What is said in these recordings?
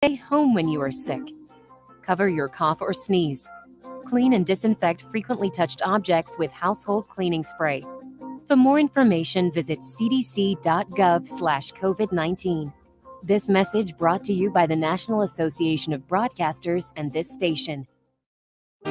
Stay home when you are sick. Cover your cough or sneeze. Clean and disinfect frequently touched objects with household cleaning spray. For more information, visit cdc.gov/COVID-19. This message brought to you by the National Association of Broadcasters and this station.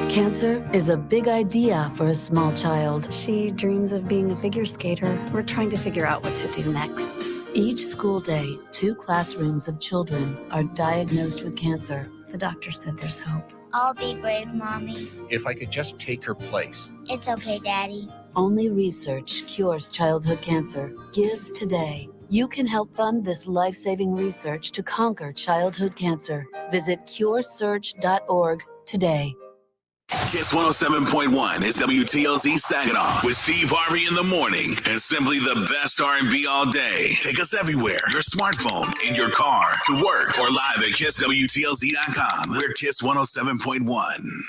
Cancer is a big idea for a small child. She dreams of being a figure skater. We're trying to figure out what to do next. Each school day, 2 classrooms of children are diagnosed with cancer. The doctor said there's hope. I'll be brave, Mommy. If I could just take her place. It's okay, Daddy. Only research cures childhood cancer. Give today. You can help fund this life-saving research to conquer childhood cancer. Visit curesearch.org today. Kiss 107.1 is WTLZ Saginaw with Steve Harvey in the morning and simply the best R&B all day. Take us everywhere. Your smartphone, in your car, to work, or live at KissWTLZ.com. We're Kiss 107.1.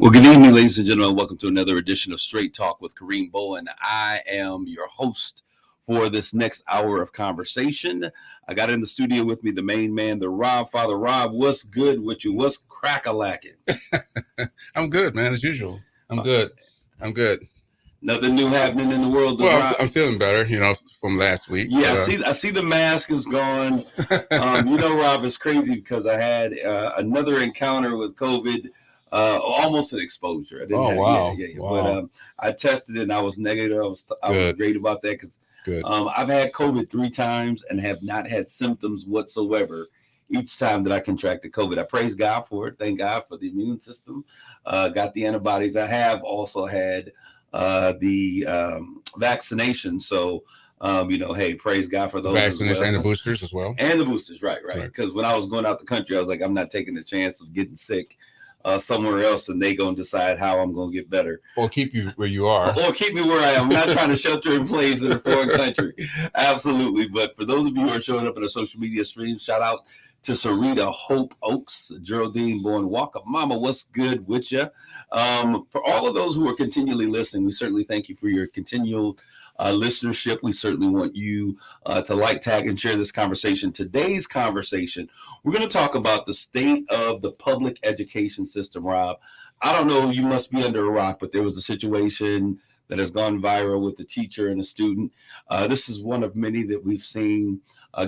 Well, good evening, ladies and gentlemen. Welcome to another edition of Straight Talk with Kareem Bowen. I am your host for this next hour of conversation. I got in the studio with me the main man, the Rob Father. Rob, what's good with you? What's crack-a-lacking? I'm good, man, as usual. I'm good. Nothing new happening in the world. Well, I'm feeling better, from last week. Yeah, I see the mask is gone. Rob, it's crazy because I had another encounter with COVID. Almost an exposure. Wow. But I tested it and I was negative. I was great about that because I've had COVID 3 times and have not had symptoms whatsoever each time that I contracted COVID. I praise God for it. Thank God for the immune system. Got the antibodies. I have also had the vaccination. So, hey, praise God for those. Vaccination and the boosters as well. And the boosters, right. Because when I was going out the country, I was like, I'm not taking the chance of getting sick somewhere else, and they gonna decide how I'm gonna get better, or keep you where you are, or keep me where I am. I'm not trying to shelter in place in a foreign country. Absolutely. But for those of you who are showing up in the social media streams, shout out to Sarita Hope Oaks, Geraldine Bourne Walker. Mama, what's good with you? For all of those who are continually listening, we certainly thank you for your continual listenership. We certainly want you to like, tag, and share this conversation. Today's conversation, we're going to talk about the state of the public education system, Rob. I don't know, you must be under a rock, but there was a situation that has gone viral with a teacher and a student. This is one of many that we've seen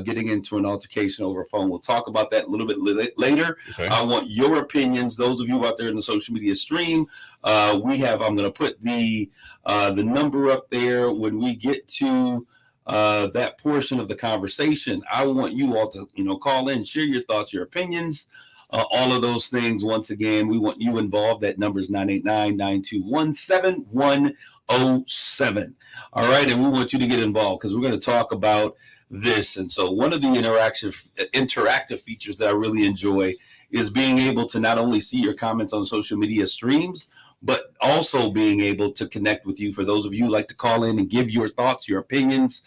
getting into an altercation over a phone. We'll talk about that a little bit later. Okay. I want your opinions. Those of you out there in the social media stream, I'm going to put the number up there when we get to that portion of the conversation. I want you all to, call in, share your thoughts, your opinions, all of those things. Once again, we want you involved. That number is 989-921-7107. All right. And we want you to get involved because we're going to talk about this. And so one of the interactive features that I really enjoy is being able to not only see your comments on social media streams, but also being able to connect with you. For those of you who like to call in and give your thoughts, your opinions,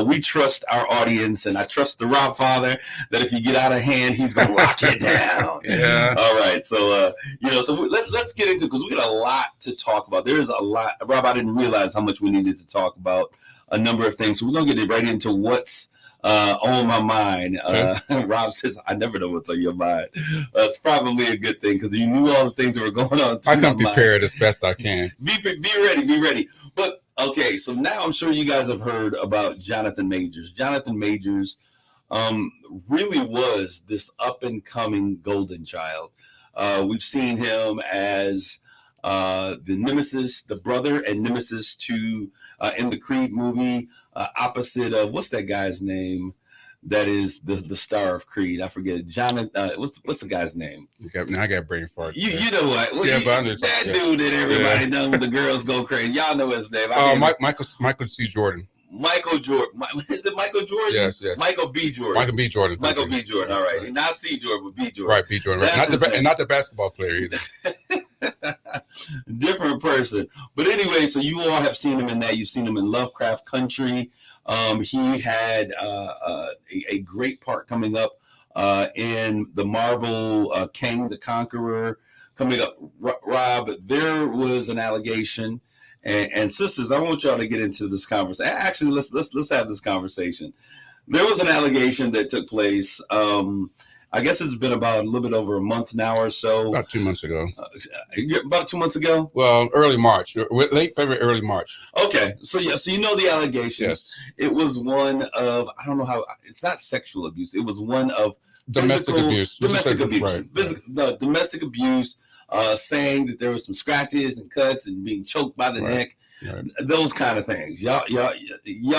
we trust our audience, and I trust the Rob Father that if you get out of hand, he's going to lock it down. Yeah. All right. So, let's get into it because we got a lot to talk about. There is a lot. Rob, I didn't realize how much we needed to talk about a number of things. So we're going to get right into what's on my mind. Rob says, I never know what's on your mind. It's probably a good thing because you knew all the things that were going on. I come prepared as best I can. Be ready. But okay, so now I'm sure you guys have heard about Jonathan Majors. Jonathan Majors really was this up and coming golden child. We've seen him as the nemesis, the brother and nemesis to in the Creed movie, opposite of what's that guy's name? That is the star of Creed. I forget. Jonathan. What's the guy's name? Now I got brain fart. You know what? Well, yeah, but that dude that everybody knows. The girls go crazy. Y'all know his name. Michael C. Jordan. Michael Jordan. Is it Michael Jordan? Yes. Michael B. Jordan. Michael B. Jordan. Michael B. Jordan. All right. Not C. Jordan, but B. Jordan. Right, B. Jordan. Right. Not the basketball player either. Different person. But anyway, so you all have seen him in that. You've seen him in Lovecraft Country. He had a great part coming up in the Marvel Kang the Conqueror coming up. Rob, there was an allegation, and sisters, I want y'all to get into this conversation. Actually, let's have this conversation. There was an allegation that took place. I guess it's been about a little bit over a month now or so. About 2 months ago. About 2 months ago? Well, early March, late February, early March. Okay, so you know the allegation. Yes. It was one of, I don't know how, it's not sexual abuse. It was one of domestic abuse. Domestic abuse. Right. The domestic abuse, saying that there was some scratches and cuts and being choked by the neck. Right. Those kind of things. Y'all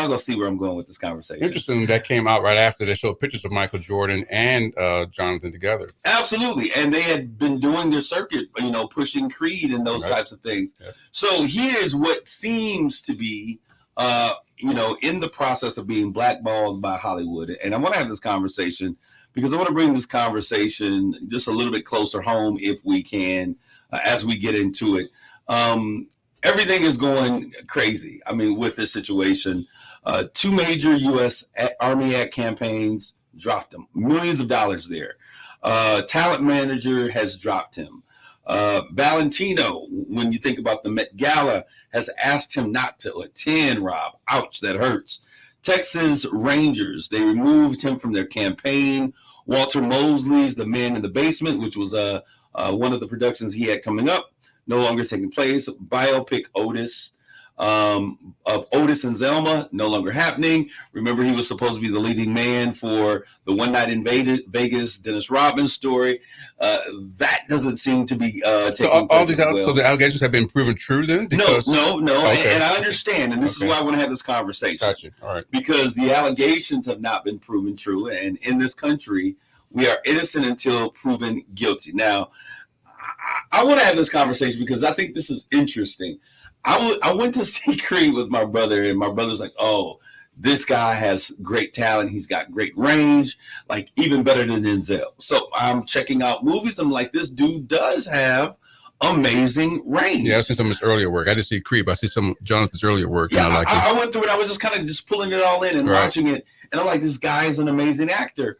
go see where I'm going with this conversation. Interesting, that came out right after they showed pictures of Michael Jordan and Jonathan together. Absolutely, and they had been doing their circuit, pushing Creed and those types of things. Yeah. So here's what seems to be, in the process of being blackballed by Hollywood. And I want to have this conversation because I want to bring this conversation just a little bit closer home if we can, as we get into it. Everything is going crazy. I mean, with this situation, 2 major U.S. Army Act campaigns dropped him. Millions of dollars there. Talent manager has dropped him. Valentino, when you think about the Met Gala, has asked him not to attend, Rob. Ouch, that hurts. Texas Rangers, they removed him from their campaign. Walter Mosley's The Man in the Basement, which was one of the productions he had coming up, no longer taking place. Biopic Otis, of Otis and Zelma, no longer happening. Remember, he was supposed to be the leading man for the One Night in Vegas Dennis Rodman story. That doesn't seem to be taking place. So the allegations have been proven true then? Because... No. Okay. And I understand, and this is why I want to have this conversation. Gotcha. All right. Because the allegations have not been proven true, and in this country, we are innocent until proven guilty. Now, I want to have this conversation because I think this is interesting. I went to see Creed with my brother, and my brother's like, oh, this guy has great talent. He's got great range, like even better than Denzel. So I'm checking out movies. I'm like, this dude does have amazing range. Yeah, I've seen some of his earlier work. I didn't see Creed, but I see some of Jonathan's earlier work. Yeah, I went through it. I was just kind of just pulling it all in and watching it. And I'm like, this guy is an amazing actor.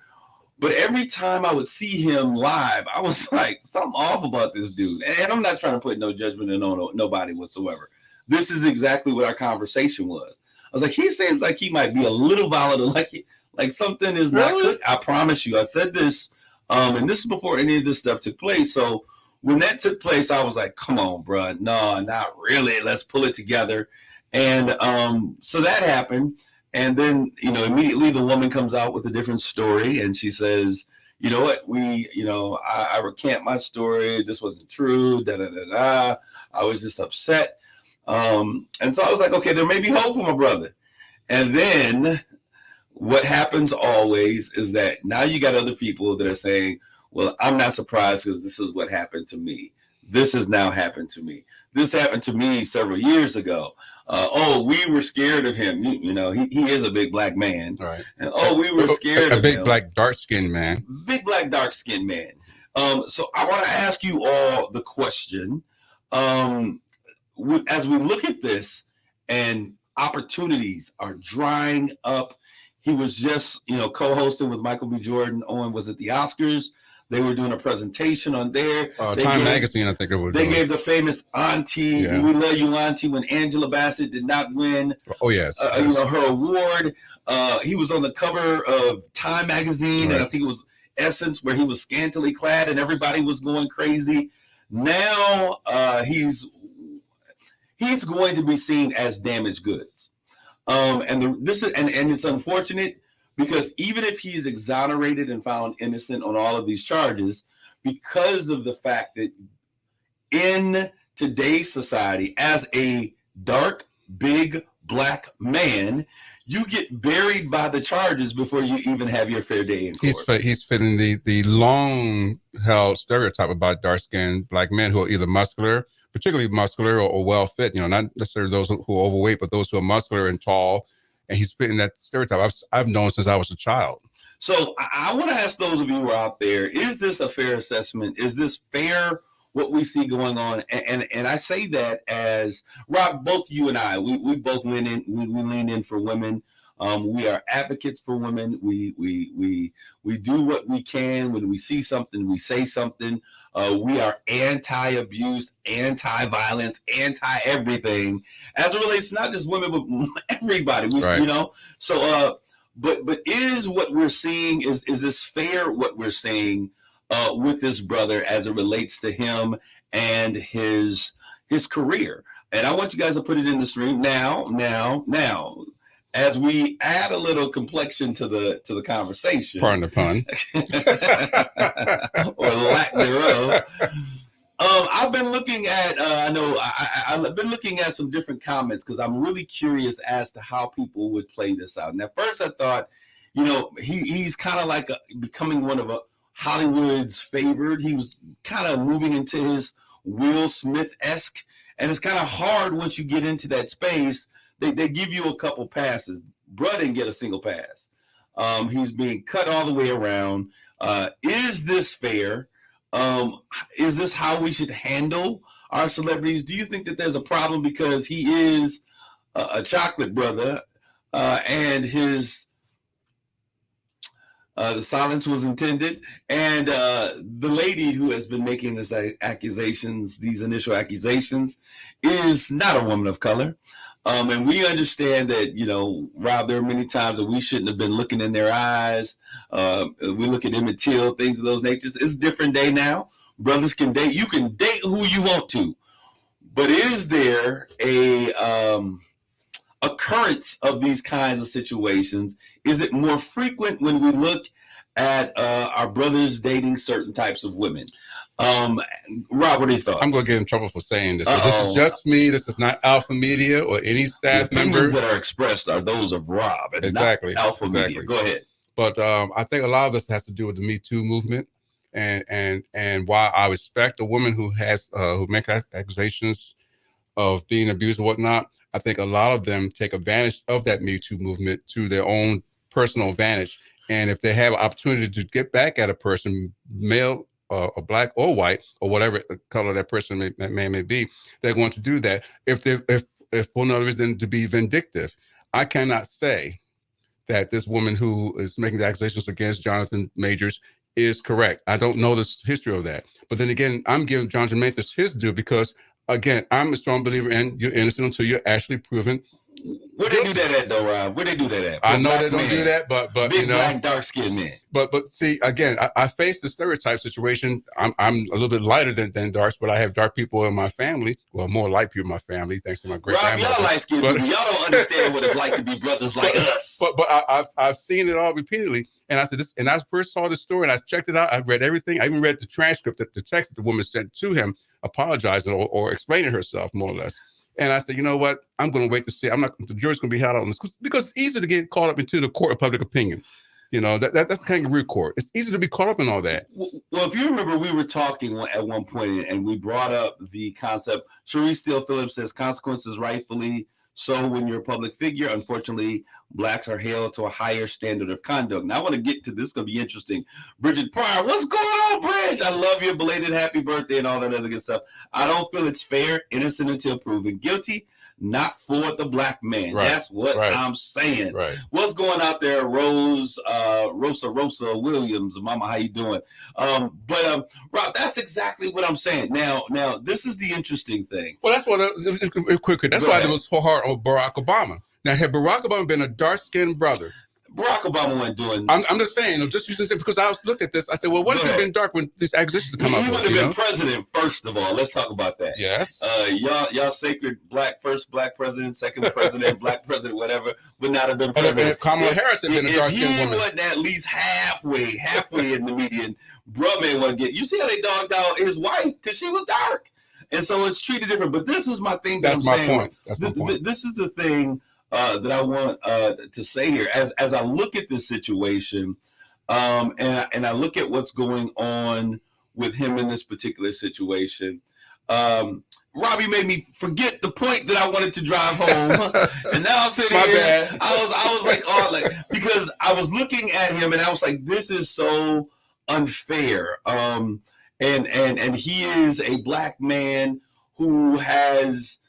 But every time I would see him live, I was like, something off about this dude. And I'm not trying to put no judgment on nobody whatsoever. This is exactly what our conversation was. I was like, he seems like he might be a little volatile, like something is not good. I promise you. I said this, and this is before any of this stuff took place. So when that took place, I was like, come on, bro. No, not really. Let's pull it together. And so that happened. And then, immediately the woman comes out with a different story, and she says, you know what, I recant my story. This wasn't true. I was just upset. And so I was like, okay, there may be hope for my brother. And then what happens always is that now you got other people that are saying, well, I'm not surprised because this is what happened to me. This has now happened to me. This happened to me several years ago. We were scared of him. He is a big black man. Right. And we were scared of him. A big black dark-skinned man. Big black dark-skinned man. So I want to ask you all the question. As we look at this and opportunities are drying up, he was just, co-hosting with Michael B. Jordan on, was it the Oscars? They were doing a presentation on there. Time Magazine, I think it was. They gave the famous Auntie, We Love You Auntie, when Angela Bassett did not win. Oh, yes. Her award. He was on the cover of Time Magazine, and I think it was Essence, where he was scantily clad and everybody was going crazy. Now he's going to be seen as damaged goods. And it's unfortunate, because even if he's exonerated and found innocent on all of these charges, because of the fact that in today's society, as a dark, big, black man, you get buried by the charges before you even have your fair day in court. He's fitting the long-held stereotype about dark-skinned black men who are either muscular, particularly muscular or well-fit, not necessarily those who are overweight, but those who are muscular and tall and he's fitting that stereotype I've known since I was a child. So I want to ask those of you who are out there: is this a fair assessment? Is this fair? What we see going on, and I say that as Rob, both you and I, we both lean in. We lean in for women. We are advocates for women. We do what we can. When we see something, we say something. We are anti-abuse, anti-violence, anti-everything as it relates to not just women but everybody. Right. You know. So, but is what we're seeing is this fair? What we're seeing with this brother as it relates to him and his career? And I want you guys to put it in the stream now. As we add a little complexion to the conversation, Pardon the pun, or lack thereof. I've been looking at. I've been looking at some different comments because I'm really curious as to how people would play this out. And at first, I thought, he's kind of like becoming one of Hollywood's favored. He was kind of moving into his Will Smith-esque, and it's kind of hard once you get into that space. They give you a couple passes. Bruh didn't get a single pass. He's being cut all the way around. Is this fair? Is this how we should handle our celebrities? Do you think that there's a problem because he is a chocolate brother and his the silence was intended, and the lady who has been making these initial accusations, is not a woman of color? And we understand that, Rob, there are many times that we shouldn't have been looking in their eyes. We look at Emmett Till, things of those natures. It's a different day now. Brothers can date. You can date who you want to. But is there a occurrence of these kinds of situations? Is it more frequent when we look at our brothers dating certain types of women? Rob, what are your thoughts? I'm going to get in trouble for saying this. But this is just me. This is not Alpha Media or any staff members. The opinions that are expressed are those of Rob, and exactly. Not Alpha Media. Go ahead. But I think a lot of this has to do with the Me Too movement, and while I respect a woman who has who make accusations of being abused or whatnot, I think a lot of them take advantage of that Me Too movement to their own personal advantage. And if they have an opportunity to get back at a person, male, or black or white, or whatever color that person may be, they're going to do that. If for no reason to be vindictive. I cannot say that this woman who is making the accusations against Jonathan Majors is correct. I don't know the history of that. But then again, I'm giving Jonathan Majors his due because, again, I'm a strong believer in you're innocent until you're actually proven. Where they do that at, though, Rob? Where they do that at? I know they don't do that, but big black dark-skinned men. But see, again, I face the stereotype situation. I'm a little bit lighter than darks, but I have dark people in my family. Well, more light people in my family, thanks to my great grandmother. Rob, y'all light-skinned people. Y'all don't understand what it's like to be brothers like us. But I've seen it all repeatedly, and I said this. And I first saw the story, and I checked it out. I read everything. I even read the transcript, the text that the woman sent to him, apologizing or explaining herself more or less. And I said, you know what? I'm going to wait to see. The jury's going to be held on this because it's easy to get caught up into the court of public opinion. That's kangaroo court. It's easy to be caught up in all that. Well, if you remember, we were talking at one point and we brought up the concept. Cherise Steele Phillips says consequences rightfully so when you're a public figure. Unfortunately, blacks are held to a higher standard of conduct. Now, I want to get to this. It's going to be interesting. Bridget Pryor, what's going on, Bridge? I love your belated happy birthday and all that other good stuff. I don't feel it's fair, innocent until proven guilty. Not for the black man. Right. That's what I'm saying. Right. What's going out there, Rosa Williams? Mama, how you doing? But Rob, that's exactly what I'm saying. Now, this is the interesting thing. Well, that's what. Quick. That's why it was so hard on Barack Obama. Now, had Barack Obama been a dark-skinned brother, Barack Obama wasn't doing. I'm just saying, just using it because I was looking at this. I said, well, what if he'd been dark when these accusations come up? He would have been president first of all. Let's talk about that. Yes. Y'all sacred first black president, second president, black president, whatever, would not have been president. And if Kamala Harris had been a dark-skinned woman, he wasn't at least halfway in the median, bro, man, wasn't get. You see how they dogged out his wife because she was dark, and so it's treated different. But this is my thing. That's my point. That's my point. This is the thing. That I want to say here, as I look at this situation, and I look at what's going on with him in this particular situation, Robbie made me forget the point that I wanted to drive home, and now I'm sitting here. Bad. I was like, oh, like, because I was looking at him and I was like, this is so unfair. And he is a black man who has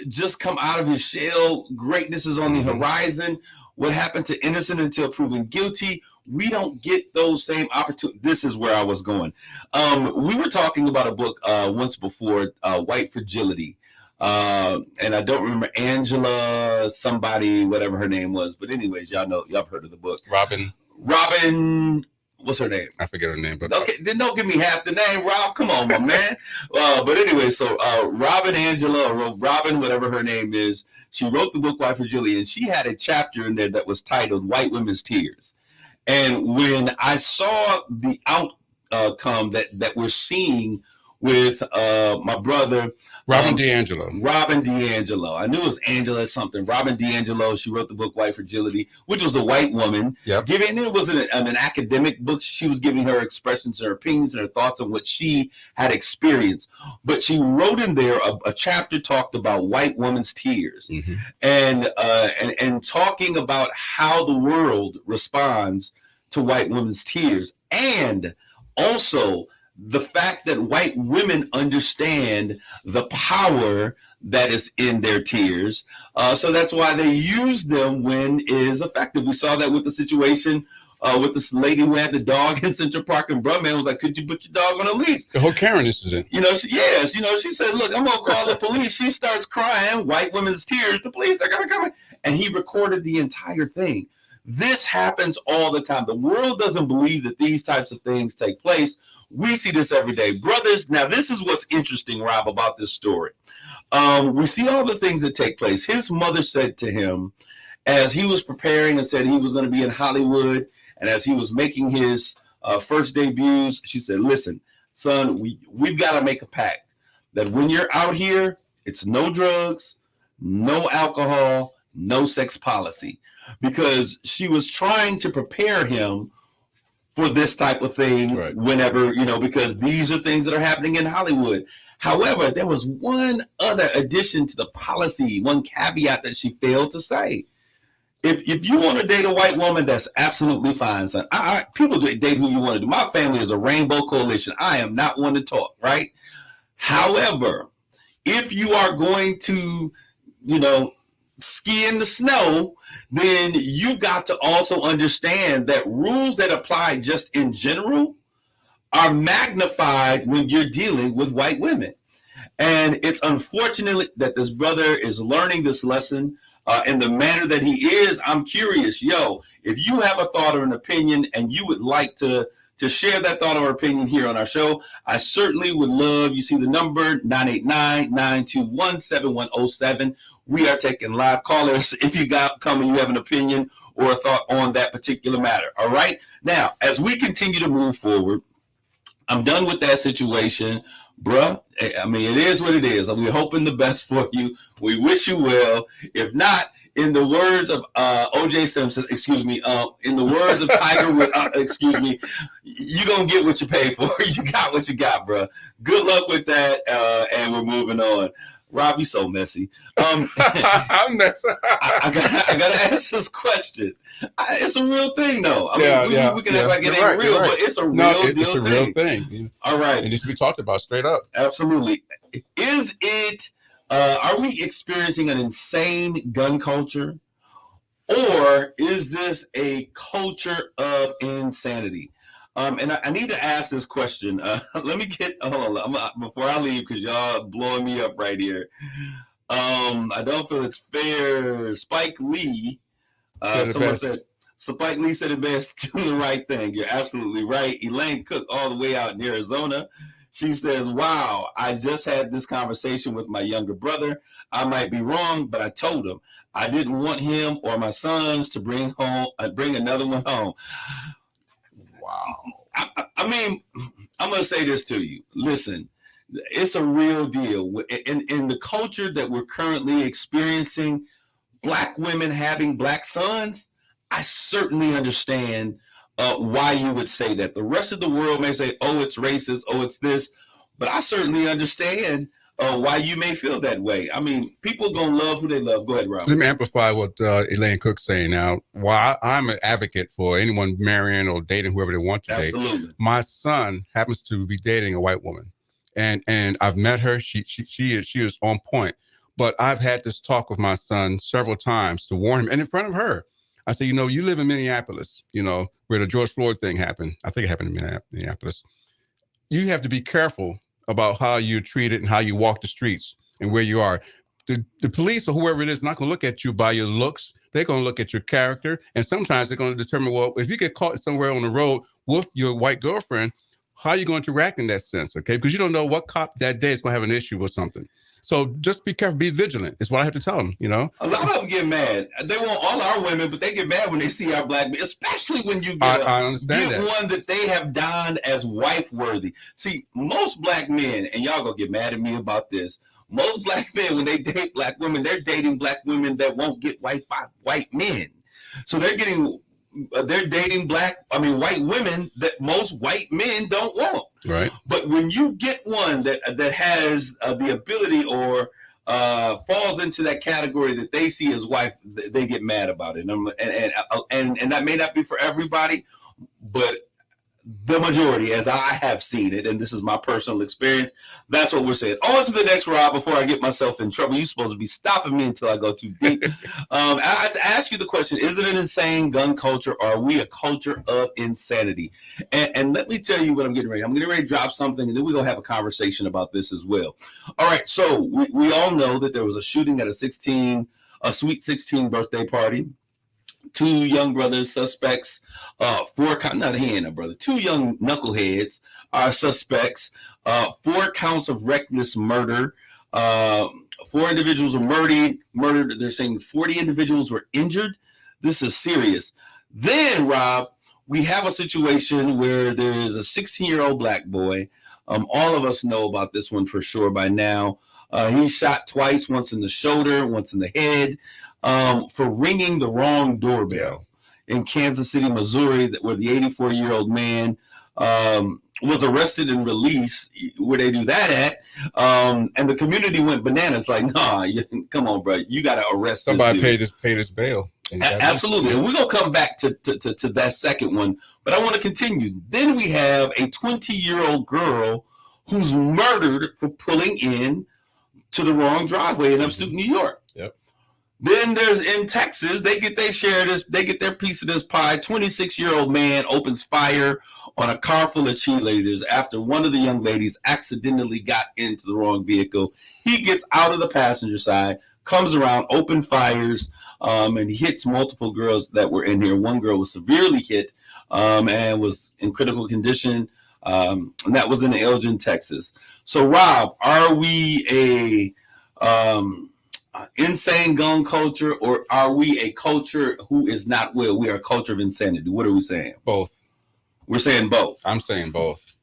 just come out of his shell. Greatness is on the horizon. What happened to innocent until proven guilty? We don't get those same opportunities. This is where I was going. We were talking about a book once before, White Fragility. And I don't remember Angela, somebody, whatever her name was. But anyways, y'all have heard of the book. Robin, what's her name? I forget her name. But okay, then don't give me half the name, Rob. Come on, my man. But anyway, so Angela, or Robin, whatever her name is, she wrote the book White Fragility, and she had a chapter in there that was titled White Women's Tears. And when I saw the outcome that we're seeing with my brother Robin DiAngelo. I knew it was Angela something. Robin DiAngelo. She wrote the book White Fragility, which was a white woman. Yep. It wasn't an academic book. She was giving her expressions, her opinions, and her thoughts on what she had experienced. But she wrote in there a chapter talked about white women's tears, and talking about how the world responds to white women's tears, and also the fact that white women understand the power that is in their tears. So that's why they use them when it is effective. We saw that with the situation with this lady who had the dog in Central Park, and Brumman was like, could you put your dog on a leash? The whole Karen incident. She said, look, I'm going to call the police. She starts crying, white women's tears, the police are going to come. And he recorded the entire thing. This happens all the time. The world doesn't believe that these types of things take place. We see this every day. Brothers, now this is what's interesting, Rob, about this story. We see all the things that take place. His mother said to him, as he was preparing and said he was going to be in Hollywood, and as he was making his first debuts, she said, listen, son, we've got to make a pact that when you're out here, it's no drugs, no alcohol, no sex policy. Because she was trying to prepare him for this type of thing whenever, because these are things that are happening in Hollywood. However, there was one other addition to the policy, one caveat that she failed to say. If you want to date a white woman, that's absolutely fine, son. People date who you want to do. My family is a rainbow coalition. I am not one to talk, right? However, if you are going to, ski in the snow, then you've got to also understand that rules that apply just in general are magnified when you're dealing with white women. And it's unfortunate that this brother is learning this lesson in the manner that he is. I'm curious, if you have a thought or an opinion and you would like to share that thought or opinion here on our show, I certainly would love, you see the number 989-921-7107. We are taking live callers if you got come and you have an opinion or a thought on that particular matter. All right. Now, as we continue to move forward, I'm done with that situation, bruh. I mean, it is what it is. We're hoping the best for you. We wish you well. If not, in the words of O.J. Simpson, in the words of Tiger Woods, you're going to get what you pay for. You got what you got, bruh. Good luck with that, and we're moving on. Rob, you so messy. I'm messy. I gotta ask this question. It's a real thing, though. We can act like it ain't real, but it's a real deal. It's a real thing. All right, it needs to be talked about straight up. Absolutely. Is it? Are we experiencing an insane gun culture, or is this a culture of insanity? And I need to ask this question. Let me hold on before I leave, because y'all blowing me up right here. I don't feel it's fair. Spike Lee, someone said, Spike Lee said it best, do the right thing. You're absolutely right. Elaine Cook, all the way out in Arizona. She says, wow, I just had this conversation with my younger brother. I might be wrong, but I told him I didn't want him or my sons to bring another one home. Wow. I mean, I'm going to say this to you. Listen, it's a real deal. In the culture that we're currently experiencing, black women having black sons, I certainly understand why you would say that. The rest of the world may say, oh, it's racist, oh, it's this. but I certainly understand why you may feel that way. I mean, people gonna love who they love. Go ahead, Rob. Let me amplify what Elaine Cook's saying now. While I'm an advocate for anyone marrying or dating whoever they want to Absolutely. date, my son happens to be dating a white woman, and I've met her. She is on point. But I've had this talk with my son several times to warn him, and in front of her, I say, you live in Minneapolis, where the George Floyd thing happened. I think it happened in Minneapolis. You have to be careful about how you're treated and how you walk the streets and where you are. The police or whoever it is not going to look at you by your looks. They're going to look at your character. And sometimes they're going to determine, well, if you get caught somewhere on the road with your white girlfriend, how are you going to react in that sense? Okay. Because you don't know what cop that day is going to have an issue with something. So just be careful, be vigilant. Is what I have to tell them, A lot of them get mad. They want all our women, but they get mad when they see our black men, especially when you get one that they have donned as wife-worthy. See, most black men, and y'all gonna get mad at me about this, most black men, when they date black women, they're dating black women that won't get white by white men. So they're dating white women that most white men don't want. Right. But when you get one that has the ability or falls into that category that they see as wife, they get mad about it. And that may not be for everybody, but the majority, as I have seen it, and this is my personal experience, that's what we're saying. On to the next, Rob, before I get myself in trouble. You're supposed to be stopping me until I go too deep. I have to ask you the question, is it an insane gun culture, or are we a culture of insanity? And let me tell you what I'm getting ready. I'm getting ready to drop something, and then we're going to have a conversation about this as well. All right, so we all know that there was a shooting at a Sweet 16 birthday party. Two young brothers, suspects, two young knuckleheads are suspects, 4 counts of reckless murder. 4 individuals were murdered. They're saying 40 individuals were injured. This is serious. Then, Rob, we have a situation where there is a 16-year-old black boy. All of us know about this one for sure by now. He shot twice, once in the shoulder, once in the head. For ringing the wrong doorbell in Kansas City, Missouri, where the 84-year-old man was arrested and released. Where they do that at, and the community went bananas. Like, nah, come on, bro, you got to arrest somebody. Pay this bail. Absolutely, and we're gonna come back to that second one, but I want to continue. Then we have a 20-year-old girl who's murdered for pulling in to the wrong driveway in upstate New York. Yep. Then there's in Texas, they get their piece of this pie. 26-year-old man opens fire on a car full of cheerleaders after one of the young ladies accidentally got into the wrong vehicle. He gets out of the passenger side, comes around, open fires, and hits multiple girls that were in here. One girl was severely hit and was in critical condition. And that was in Elgin, Texas. So, Rob, are we a insane gun culture, or are we a culture who is not well? We are a culture of insanity. What are we saying? Both. We're saying both. I'm saying both.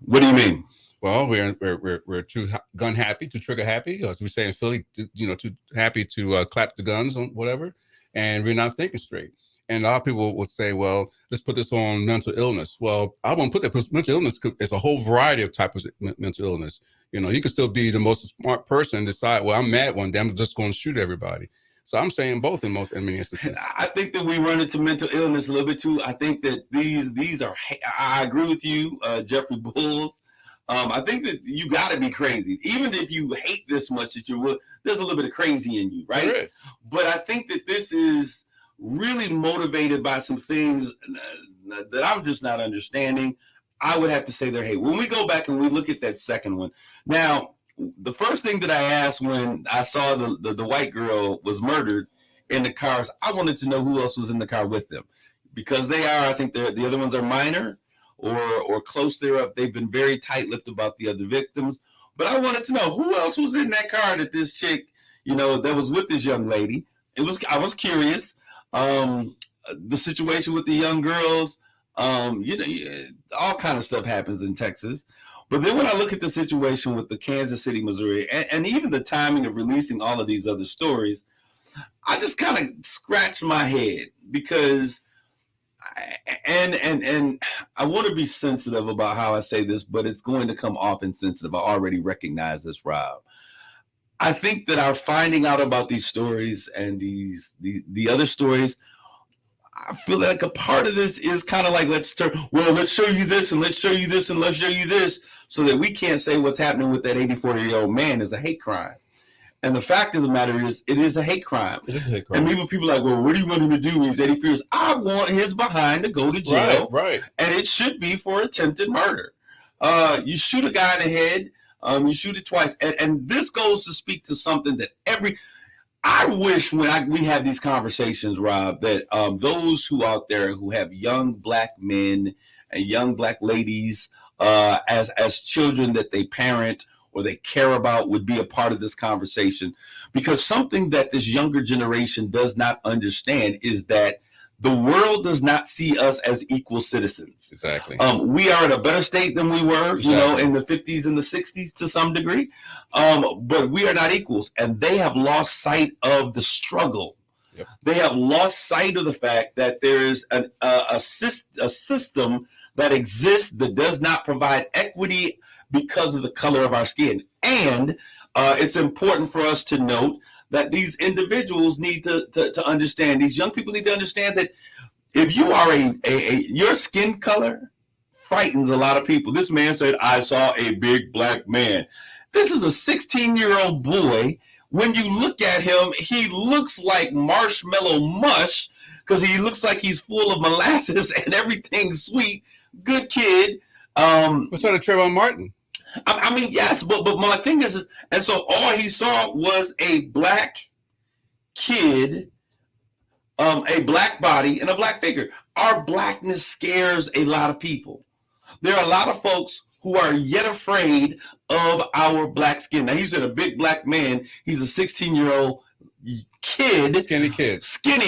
What do you mean? Well, we're too gun happy, too trigger happy, as we say in Philly. Too happy to clap the guns on whatever, and we're not thinking straight. And a lot of people will say, well, let's put this on mental illness. Well, I won't put that, because mental illness is a whole variety of types of mental illness. You can still be the most smart person and decide, well, I'm mad one day, I'm just going to shoot everybody. So I'm saying both in many instances. I think that we run into mental illness a little bit too. I think that these are, I agree with you, Jeffrey Bulls. I think that you got to be crazy. Even if you hate this much that there's a little bit of crazy in you, right? There is. But I think that this is really motivated by some things that I'm just not understanding. I would have to say they're hate. When we go back and we look at that second one, now, the first thing that I asked when I saw the white girl was murdered in the cars, I wanted to know who else was in the car with them, because I think the other ones are minor or close thereof. They've been very tight-lipped about the other victims, but I wanted to know who else was in that car that this chick, that was with this young lady. I was curious. The situation with the young girls, all kind of stuff happens in Texas. But then when I look at the situation with the Kansas City, Missouri, and even the timing of releasing all of these other stories, I just kind of scratch my head, because And I want to be sensitive about how I say this, but it's going to come off insensitive. I already recognize this, Rob. I think that our finding out about these stories and the other stories, I feel like a part of this is kind of like, let's show you this and let's show you this and let's show you this, so that we can't say what's happening with that 84-year-old man is a hate crime. And the fact of the matter is, it is a hate crime. It is a hate crime. And people are like, well, what do you want him to do when he's 84 years? I want his behind to go to jail. Right. And it should be for attempted murder. You shoot a guy in the head, you shoot it twice. And this goes to speak to something that I wish when we have these conversations, Rob, that those who out there who have young black men and young black ladies as children that they parent or they care about would be a part of this conversation, because something that this younger generation does not understand is that the world does not see us as equal citizens. Exactly. We are in a better state than we were, in the 50s and the 60s to some degree, but we are not equals, and they have lost sight of the struggle. Yep. They have lost sight of the fact that there is a system that exists that does not provide equity because of the color of our skin. And it's important for us to note that these individuals need to understand, these young people need to understand that if you are your skin color frightens a lot of people. This man said, I saw a big black man. This is a 16-year-old boy. When you look at him, he looks like marshmallow mush because he looks like he's full of molasses and everything's sweet. Good kid. What's that, Trayvon Martin? I mean, yes, but my thing is, and so all he saw was a black kid, a black body, and a black figure. Our blackness scares a lot of people. There are a lot of folks who are yet afraid of our black skin. Now, he's a big black man. He's a 16-year-old kid, skinny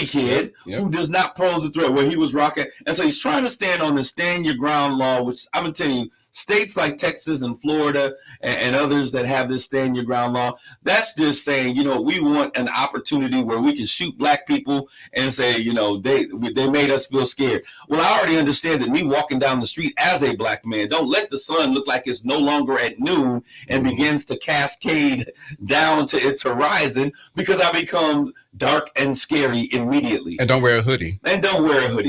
kid, yep. Who does not pose a threat, where he was rocking. And so he's trying to stand on the stand your ground law, which I'm going to tell you, states like Texas and Florida and others that have this stand your ground law, that's just saying, we want an opportunity where we can shoot black people and say, they made us feel scared. Well, I already understand that me walking down the street as a black man, don't let the sun look like it's no longer at noon and begins to cascade down to its horizon, because I become dark and scary immediately. And don't wear a hoodie.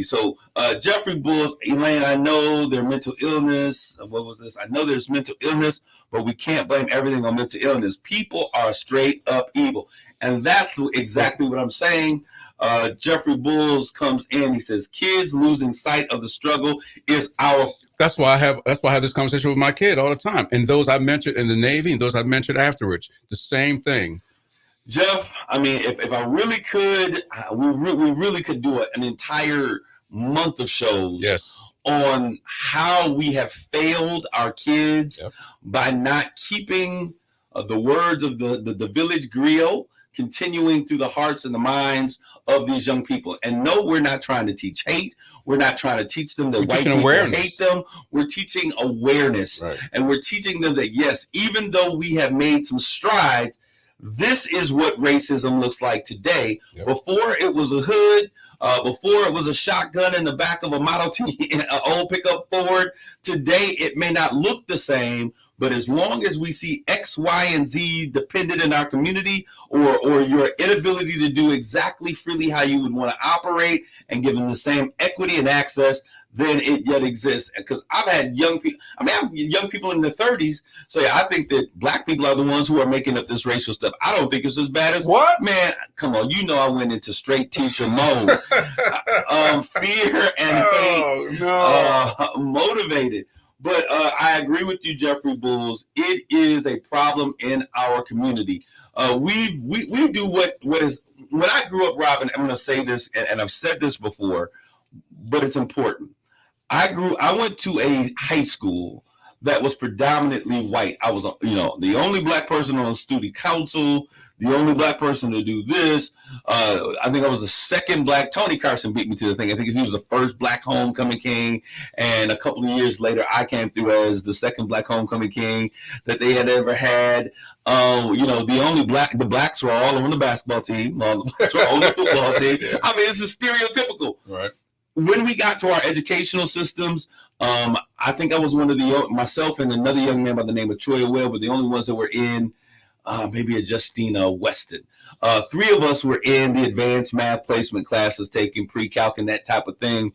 So Jeffrey Bulls, Elaine, I know their mental illness. What was this? I know there's mental illness, but we can't blame everything on mental illness. People are straight up evil. And that's exactly what I'm saying. Jeffrey Bulls comes in, he says, kids losing sight of the struggle is our... That's why I have this conversation with my kid all the time. And those I mentioned in the Navy and those I mentioned afterwards, the same thing. Jeff, I mean, if I really could, we really could do an entire month of shows on how we have failed our kids by not keeping the words of the village griot continuing through the hearts and the minds of these young people. And no, we're not trying to teach hate. We're not trying to teach them that white people hate them. We're teaching awareness. Right. And we're teaching them that, yes, even though we have made some strides, this is what racism looks like today. Yep. Before it was a hood, before it was a shotgun in the back of a Model T, an old pickup Ford. Today, it may not look the same, but as long as we see X, Y, and Z dependent in our community, or your inability to do exactly freely how you would want to operate and give them the same equity and access, then it yet exists. Because I've had young people, I have young people in their 30s say, I think that black people are the ones who are making up this racial stuff. I don't think it's as bad as what? Man, come on, I went into straight teacher mode. Fear and hate, motivated. But I agree with you, Jeffrey Bulls. It is a problem in our community. We do what is, when I grew up, Robin, I'm going to say this, and I've said this before, but it's important. I went to a high school that was predominantly white. I was, the only black person on the student council, the only black person to do this. I think I was the second black. Tony Carson beat me to the thing. I think he was the first black homecoming king. And a couple of years later, I came through as the second black homecoming king that they had ever had. The blacks were all on the basketball team. All the blacks were on the football team. I mean, this is stereotypical. Right. when we got to our educational systems, I think I was one of myself and another young man by the name of Troy Well were the only ones that were in maybe a Justina Weston. Three of us were in the advanced math placement classes, taking pre-calc and that type of thing.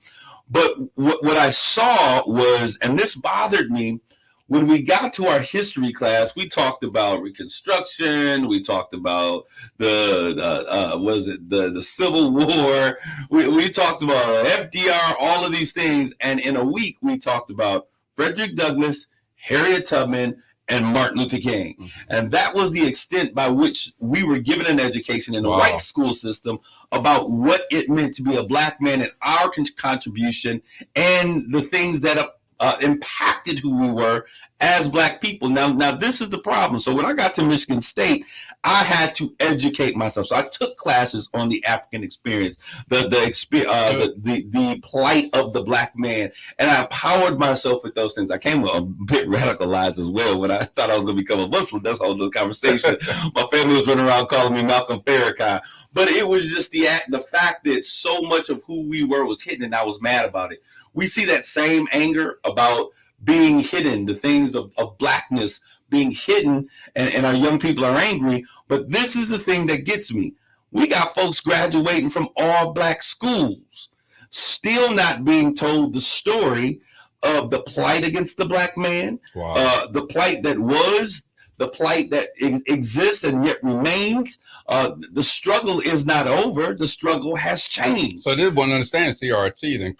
But what I saw was, and this bothered me, when we got to our history class, we talked about Reconstruction. We talked about the Civil War. We talked about FDR, all of these things. And in a week, we talked about Frederick Douglass, Harriet Tubman, and Martin Luther King. Mm-hmm. And that was the extent by which we were given an education in the white school system about what it meant to be a Black man and our contribution and the things that impacted who we were as Black people. Now this is the problem. So when I got to Michigan State, I had to educate myself. So I took classes on the African experience, the plight of the Black man, and I empowered myself with those things. I came a bit radicalized as well when I thought I was going to become a Muslim. That's a whole other conversation. My family was running around calling me Malcolm Farrakhan, but it was just the fact that so much of who we were was hidden, and I was mad about it. We see that same anger about being hidden, the things of Blackness being hidden, and our young people are angry. But this is the thing that gets me. We got folks graduating from all Black schools, still not being told the story of the plight against the Black man, the plight that was, the plight that exists and yet remains. The struggle is not over. The struggle has changed. So they want to understand CRT and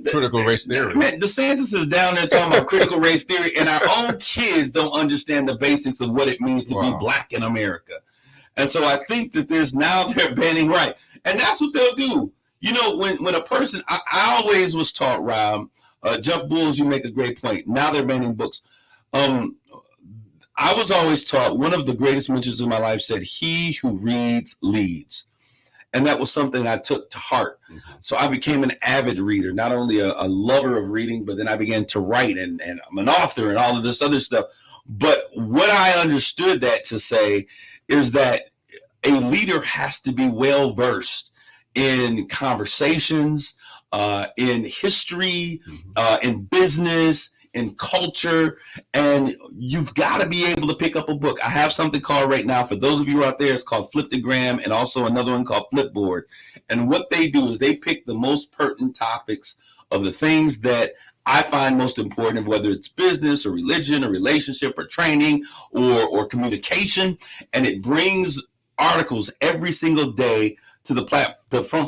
critical race theory. Man, DeSantis is down there talking about critical race theory, and our own kids don't understand the basics of what it means to be Black in America. And so I think that they're banning right. And that's what they'll do. You know, when a person, I always was taught, Rob, Jeff Bulls, you make a great point. Now they're banning books. I was always taught, one of the greatest mentors in my life said, "He who reads leads." And that was something I took to heart. Mm-hmm. So I became an avid reader, not only a lover of reading, but then I began to write, and I'm an author and all of this other stuff. But what I understood that to say is that a leader has to be well-versed in conversations, in history, in business, in culture, and you've got to be able to pick up a book. I have something called right now, for those of you out there, it's called Fliptogram, and also another one called Flipboard. And what they do is they pick the most pertinent topics of the things that I find most important, whether it's business or religion or relationship or training or communication, and it brings articles every single day to the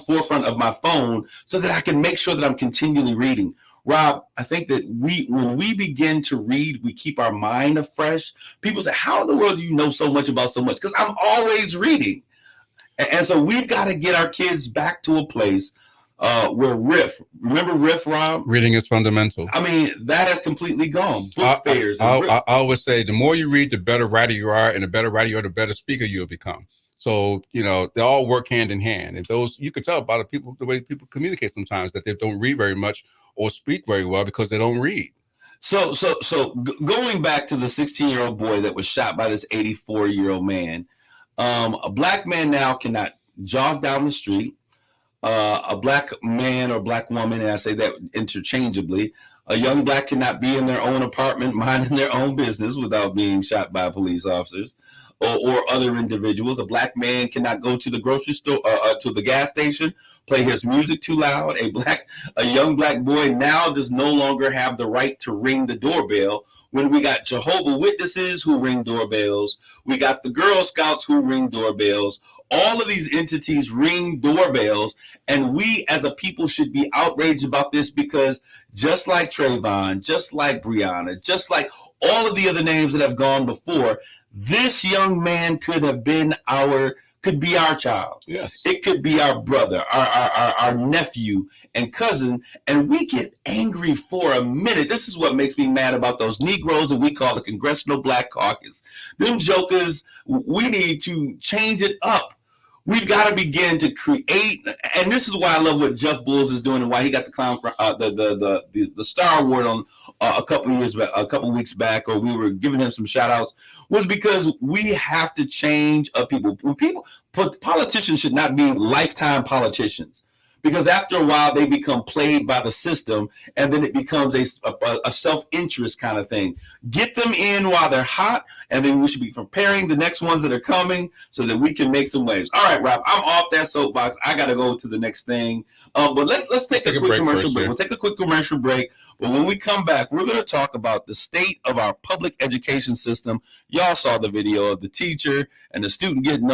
forefront of my phone so that I can make sure that I'm continually reading. Rob, I think that when we begin to read, we keep our mind afresh. People say, how in the world do you know so much about so much? Because I'm always reading. And so we've got to get our kids back to a place where remember Riff, Rob? Reading is fundamental. I mean, that has completely gone. Book fairs. I always say, the more you read, the better writer you are, and the better writer you are, the better speaker you'll become. So, you know, they all work hand in hand. And those, you can tell by the way people communicate sometimes, that they don't read very much or speak very well because they don't read. So going back to the 16-year-old boy that was shot by this 84-year-old man, a Black man now cannot jog down the street. A Black man or Black woman, and I say that interchangeably, a young Black cannot be in their own apartment minding their own business without being shot by police officers or other individuals. A Black man cannot go to the grocery store, to the gas station, play his music too loud. A young Black boy now does no longer have the right to ring the doorbell, when we got Jehovah's Witnesses who ring doorbells. We got the Girl Scouts who ring doorbells. All of these entities ring doorbells, and we as a people should be outraged about this, because just like Trayvon, just like Breonna, just like all of the other names that have gone before, this young man could be our child. Yes. It could be our brother, our nephew and cousin, and we get angry for a minute. This is what makes me mad about those Negroes that we call the Congressional Black Caucus. Them jokers, we need to change it up. We've got to begin to create, and this is why I love what Jeff Bulls is doing, and why he got the clown, the Star Award on a couple weeks back, or we were giving him some shout outs, was because we have to change people. Politicians should not be lifetime politicians. because after a while they become played by the system, and then it becomes a self-interest kind of thing. Get them in while they're hot, and then we should be preparing the next ones that are coming so that we can make some waves. All right, Rob, I'm off that soapbox. I got to go to the next thing. But let's take a quick commercial break. We'll take a quick commercial break. But when we come back, we're going to talk about the state of our public education system. Y'all saw the video of the teacher and the student getting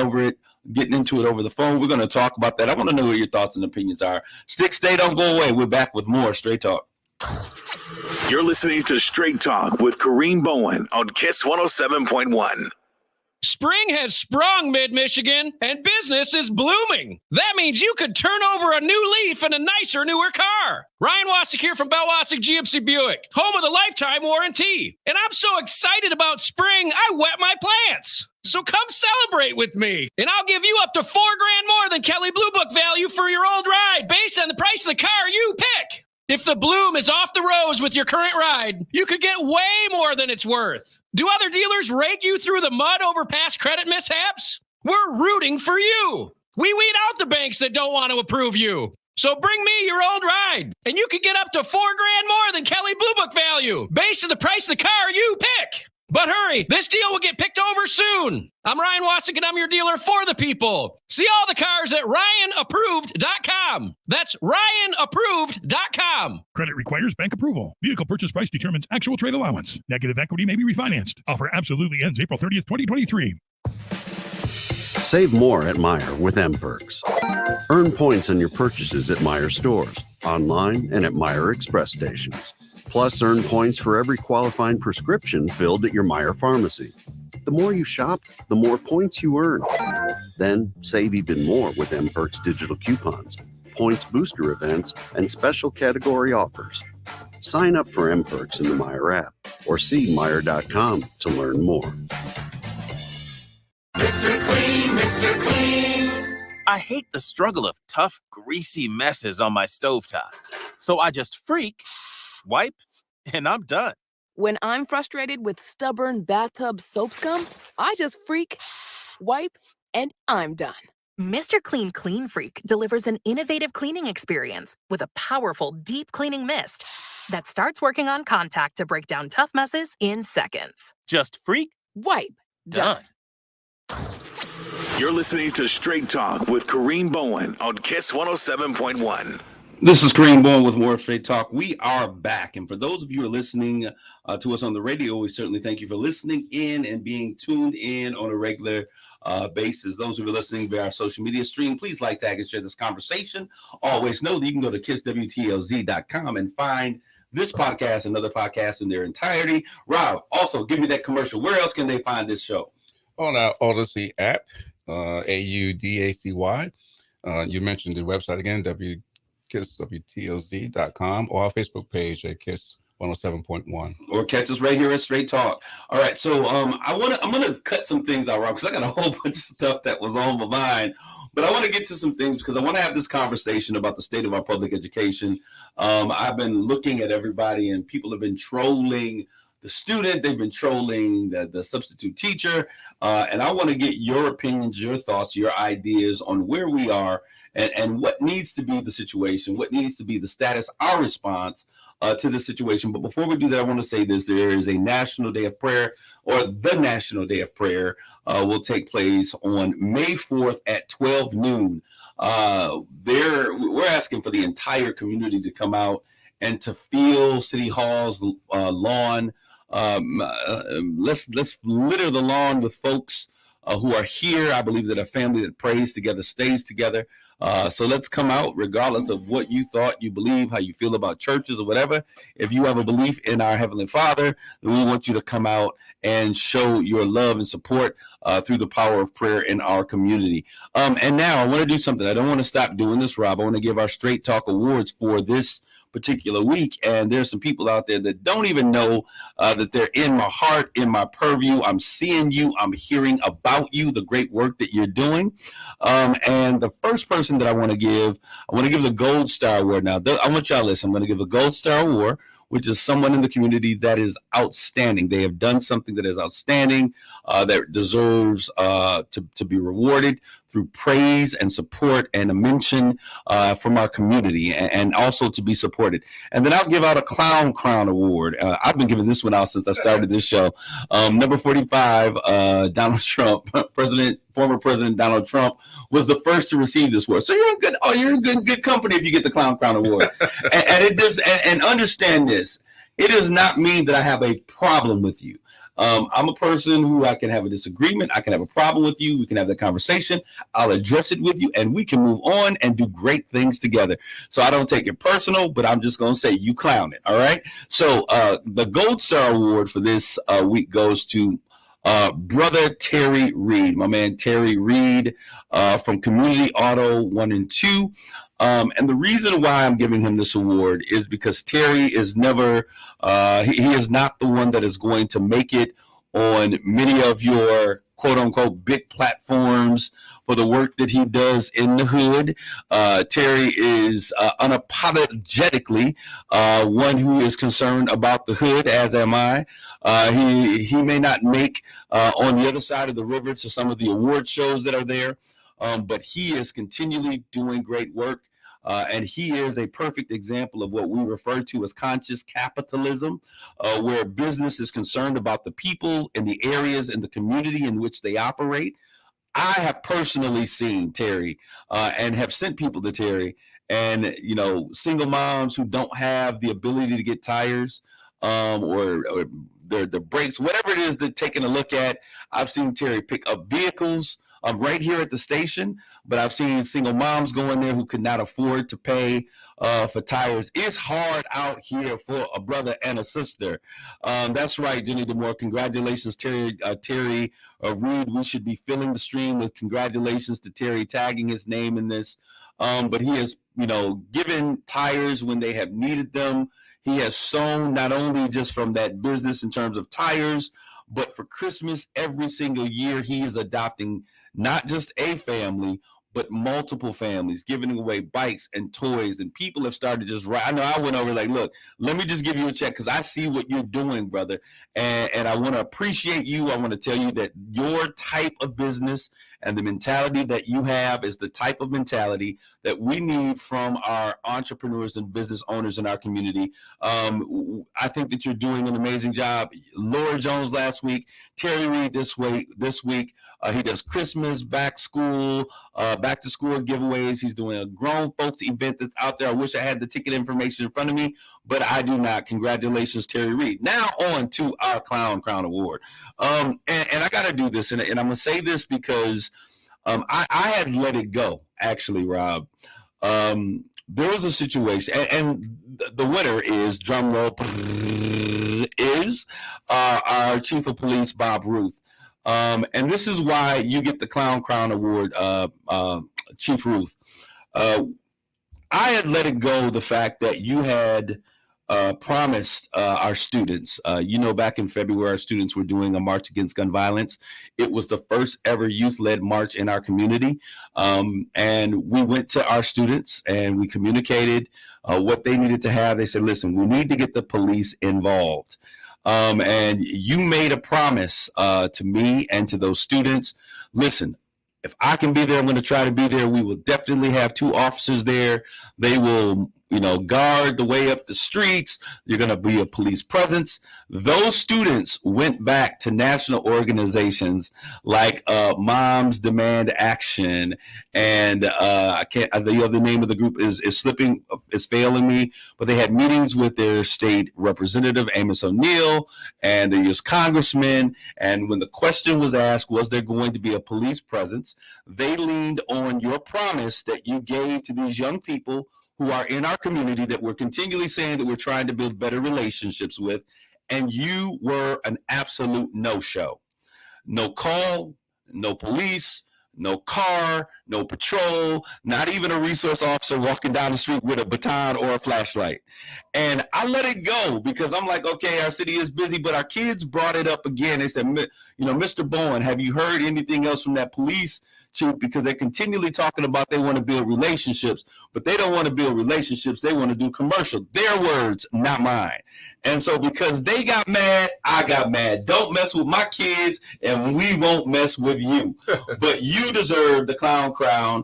into it over the phone. We're going to talk about that. I want to know what your thoughts and opinions are. Stay, don't go away. We're back with more Straight Talk. You're listening to Straight Talk with Kareem Bowen on KISS 107.1. Spring has sprung mid-Michigan, and business is blooming. That means you could turn over a new leaf in a nicer, newer car. Ryan Wasik here from Bell Wasik GMC Buick, home of the lifetime warranty. And I'm so excited about spring, I wet my plants. So come celebrate with me, and I'll give you up to $4,000 more than Kelley Blue Book value for your old ride based on the price of the car you pick. If the bloom is off the rose with your current ride, you could get way more than it's worth. Do other dealers rake you through the mud over past credit mishaps? We're rooting for you. We weed out the banks that don't want to approve you. So bring me your old ride, and you could get up to $4,000 more than Kelley Blue Book value based on the price of the car you pick. But hurry, this deal will get picked over soon. I'm Ryan Wasik, and I'm your dealer for the people. See all the cars at RyanApproved.com. That's RyanApproved.com. Credit requires bank approval. Vehicle purchase price determines actual trade allowance. Negative equity may be refinanced. Offer absolutely ends April 30th, 2023. Save more at Meijer with M-Perks. Earn points on your purchases at Meijer stores, online, and at Meijer Express stations. Plus, earn points for every qualifying prescription filled at your Meijer pharmacy. The more you shop, the more points you earn. Then, save even more with M-Perks digital coupons, points booster events, and special category offers. Sign up for M-Perks in the Meijer app or see Meijer.com to learn more. Mr. Clean, Mr. Clean. I hate the struggle of tough, greasy messes on my stovetop. So I just wipe, and I'm done. When I'm frustrated with stubborn bathtub soap scum, I just wipe, and I'm done. Mr. Clean Clean Freak delivers an innovative cleaning experience with a powerful deep cleaning mist that starts working on contact to break down tough messes in seconds. Just wipe, done. You're listening to Straight Talk with Kareem Bowen on KISS 107.1. This is Kareem Bowen with more Straight Talk. We are back. And for those of you who are listening to us on the radio, we certainly thank you for listening in and being tuned in on a regular basis. Those who are listening via our social media stream, please like, tag, and share this conversation. Always know that you can go to kisswtlz.com and find this podcast and other podcasts in their entirety. Rob, also give me that commercial. Where else can they find this show? On our Odyssey app, AUDACY. You mentioned the website again, KISSWTLZ.com, or our Facebook page at KISS 107.1. Or catch us right here at Straight Talk. All right, so I'm gonna cut some things out, Rob, because I got a whole bunch of stuff that was on my mind. But I want to get to some things because I want to have this conversation about the state of our public education. I've been looking at everybody, and people have been trolling the student, they've been trolling the substitute teacher, and I want to get your opinions, your thoughts, your ideas on where we are and what needs to be the situation, what needs to be the status, our response to the situation. But before we do that, I want to say this. There is a National Day of Prayer, or the National Day of Prayer will take place on May 4th at 12 noon. We're asking for the entire community to come out and to fill City Hall's lawn. Let's litter the lawn with folks who are here. I believe that a family that prays together stays together. So let's come out regardless of what you thought, you believe, how you feel about churches or whatever. If you have a belief in our Heavenly Father, then we want you to come out and show your love and support through the power of prayer in our community. And now I want to do something. I don't want to stop doing this, Rob. I want to give our Straight Talk Awards for this particular week, and there's some people out there that don't even know that they're in my heart, in my purview. I'm seeing you, I'm hearing about you, the great work that you're doing. And the first person that I want to give the Gold Star Award. Now, I want y'all to listen. I'm going to give a Gold Star Award, which is someone in the community that is outstanding. They have done something that is outstanding, that deserves to be rewarded through praise and support and a mention from our community, and also to be supported. And then I'll give out a Clown Crown Award. I've been giving this one out since I started this show. Number 45, Donald Trump, former President Donald Trump, was the first to receive this award. So you're in good company if you get the Clown Crown Award. and understand this. It does not mean that I have a problem with you. I'm a person who I can have a disagreement. I can have a problem with you. We can have that conversation. I'll address it with you, and we can move on and do great things together. So I don't take it personal, but I'm just going to say you clown it. All right. So the Gold Star Award for this week goes to Brother Terry Reed, my man Terry Reed from Community Auto 1 and 2. And the reason why I'm giving him this award is because Terry is never, he is not the one that is going to make it on many of your quote unquote big platforms for the work that he does in the hood. Terry is unapologetically one who is concerned about the hood, as am I. He may not make on the other side of the river to some of the award shows that are there. But he is continually doing great work, and he is a perfect example of what we refer to as conscious capitalism, where business is concerned about the people in the areas and the community in which they operate. I have personally seen Terry and have sent people to Terry, and single moms who don't have the ability to get tires or the brakes, whatever it is they're taking a look at. I've seen Terry pick up vehicles right here at the station, but I've seen single moms go in there who could not afford to pay for tires. It's hard out here for a brother and a sister. That's right, Jenny DeMore. Congratulations, Terry Reed. We should be filling the stream with congratulations to Terry, tagging his name in this. But he has, given tires when they have needed them. He has sown not only just from that business in terms of tires, but for Christmas every single year, he is adopting not just a family, but multiple families, giving away bikes and toys. And people have started just I know I went over like, look, let me just give you a check because I see what you're doing, brother. And I want to appreciate you. I want to tell you that your type of business and the mentality that you have is the type of mentality that we need from our entrepreneurs and business owners in our community. I think that you're doing an amazing job. Laura Jones last week, Terry Reed this week. He does Christmas, back to school giveaways. He's doing a grown folks event that's out there. I wish I had the ticket information in front of me, but I do not. Congratulations, Terry Reed. Now on to our Clown Crown Award. And I got to do this, and I'm going to say this because I had let it go, actually, Rob. There was a situation, and the winner is, drum roll, is our Chief of Police, Bob Ruth. And this is why you get the Clown Crown Award, Chief Ruth. I had let it go the fact that you had promised our students, back in February, our students were doing a march against gun violence. It was the first ever youth-led march in our community. And we went to our students and we communicated what they needed to have. They said, listen, we need to get the police involved. And you made a promise to me and to those students. Listen, if I can be there, I'm going to try to be there. We will definitely have 2 officers there. They will, guard the way up the streets. You're going to be a police presence. Those students went back to national organizations like Moms Demand Action, and the other name of the group is slipping, it's failing me, but they had meetings with their state representative, Amos O'Neill, and the U.S. congressman. And when the question was asked, was there going to be a police presence, they leaned on your promise that you gave to these young people who are in our community that we're continually saying that we're trying to build better relationships with, and you were an absolute no-show. No call, no police, no car, no patrol, not even a resource officer walking down the street with a baton or a flashlight. And I let it go because I'm like, okay, our city is busy, but our kids brought it up again. They said, Mr. Bowen, have you heard anything else from that police chief? Because they're continually talking about they want to build relationships, but they don't want to build relationships. They want to do commercial. Their words, not mine. And so because they got mad, I got mad. Don't mess mess with my kids, and we won't mess with you. But you deserve the clown crown.